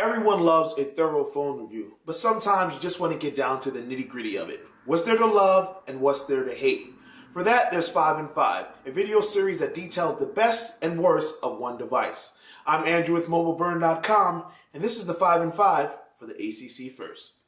Everyone loves a thorough phone review, but sometimes you just want to get down to the nitty gritty of it. What's there to love and what's there to hate? For that, there's 5 in 5, a video series that details the best and worst of one device. I'm Andrew with MobileBurn.com, and this is the 5 in 5 for the ACC First.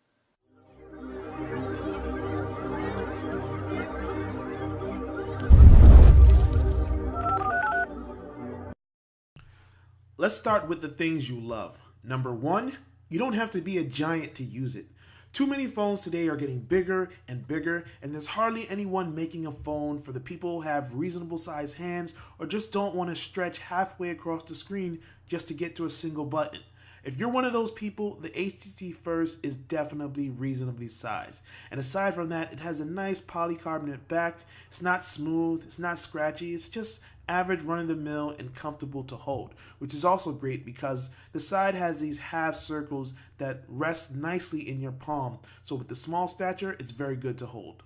Let's start with the things you love. Number 1, you don't have to be a giant to use it. Too many phones today are getting bigger and bigger, and there's hardly anyone making a phone for the people who have reasonable sized hands or just don't want to stretch halfway across the screen just to get to a single button. If you're one of those people, the ACC First is definitely reasonably sized. And aside from that, it has a nice polycarbonate back. It's not smooth, it's not scratchy, it's just average run-of-the-mill and comfortable to hold, which is also great because the side has these half circles that rest nicely in your palm. So with the small stature, it's very good to hold.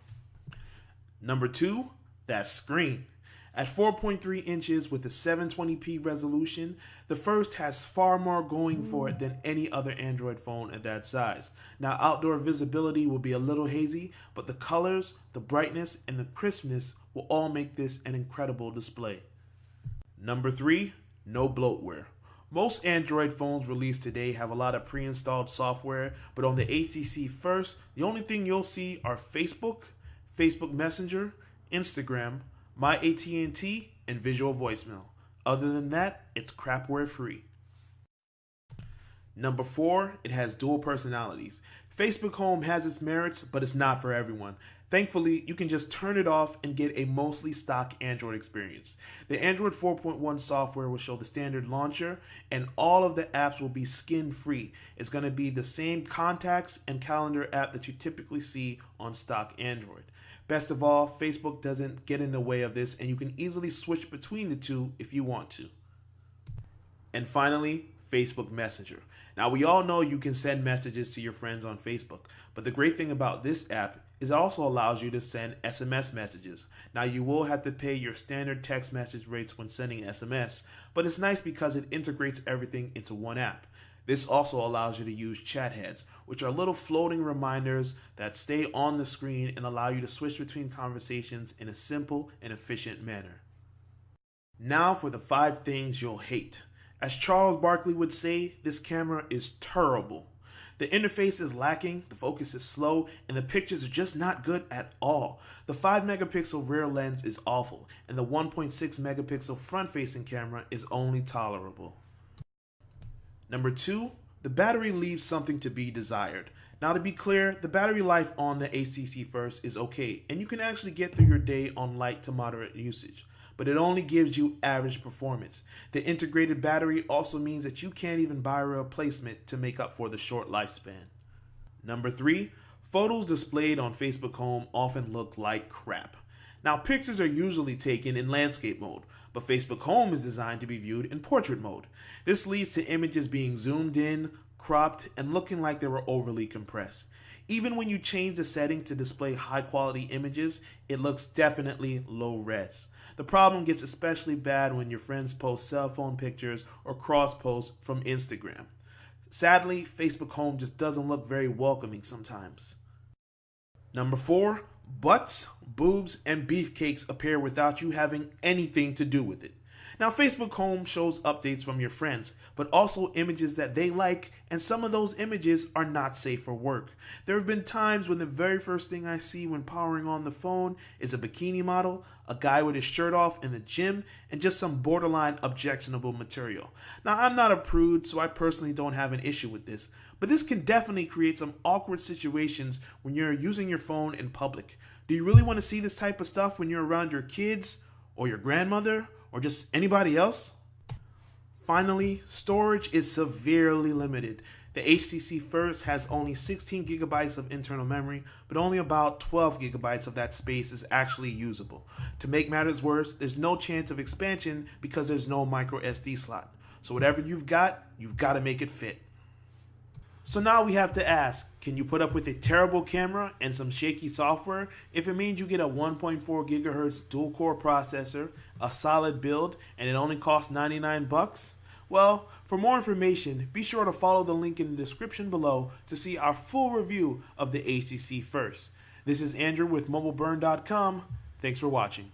Number 2, that screen. At 4.3 inches with a 720p resolution, the First has far more going for it than any other Android phone at that size. Now, outdoor visibility will be a little hazy, but the colors, the brightness, and the crispness will all make this an incredible display. Number 3, no bloatware. Most Android phones released today have a lot of pre-installed software, but on the ACC First, the only thing you'll see are Facebook, Facebook Messenger, Instagram, My AT&T, and visual voicemail. Other than that, it's crapware free. Number 4, it has dual personalities. Facebook Home has its merits, but it's not for everyone. Thankfully, you can just turn it off and get a mostly stock Android experience. The Android 4.1 software will show the standard launcher, and all of the apps will be skin-free. It's going to be the same contacts and calendar app that you typically see on stock Android. Best of all, Facebook doesn't get in the way of this, and you can easily switch between the two if you want to. And finally, Facebook Messenger. Now, we all know you can send messages to your friends on Facebook, but the great thing about this app is it also allows you to send SMS messages. Now, you will have to pay your standard text message rates when sending SMS, but it's nice because it integrates everything into one app. This also allows you to use chat heads, which are little floating reminders that stay on the screen and allow you to switch between conversations in a simple and efficient manner. Now for the 5 things you'll hate. As Charles Barkley would say, this camera is terrible. The interface is lacking, the focus is slow, and the pictures are just not good at all. The 5 megapixel rear lens is awful, and the 1.6 megapixel front-facing camera is only tolerable. Number 2, the battery leaves something to be desired. Now, to be clear, the battery life on the ACC First is okay, and you can actually get through your day on light to moderate usage, but it only gives you average performance. The integrated battery also means that you can't even buy a replacement to make up for the short lifespan. Number 3, photos displayed on Facebook Home often look like crap. Now, pictures are usually taken in landscape mode, but Facebook Home is designed to be viewed in portrait mode. This leads to images being zoomed in, cropped, and looking like they were overly compressed. Even when you change the setting to display high-quality images, it looks definitely low-res. The problem gets especially bad when your friends post cell phone pictures or cross-posts from Instagram. Sadly, Facebook Home just doesn't look very welcoming sometimes. Number 4, butts, boobs, and beefcakes appear without you having anything to do with it. Now, Facebook Home shows updates from your friends, but also images that they like, and some of those images are not safe for work. There have been times when the very first thing I see when powering on the phone is a bikini model, a guy with his shirt off in the gym, and just some borderline objectionable material. Now, I'm not a prude, so I personally don't have an issue with this, but this can definitely create some awkward situations when you're using your phone in public. Do you really want to see this type of stuff when you're around your kids, or your grandmother, or just anybody else? Finally, storage is severely limited. The HTC First has only 16 gigabytes of internal memory, but only about 12 gigabytes of that space is actually usable. To make matters worse, there's no chance of expansion because there's no micro SD slot. So whatever you've got to make it fit. So now we have to ask, can you put up with a terrible camera and some shaky software if it means you get a 1.4 gigahertz dual-core processor, a solid build, and it only costs $99? Well, for more information, be sure to follow the link in the description below to see our full review of the HTC First. This is Andrew with MobileBurn.com. Thanks for watching.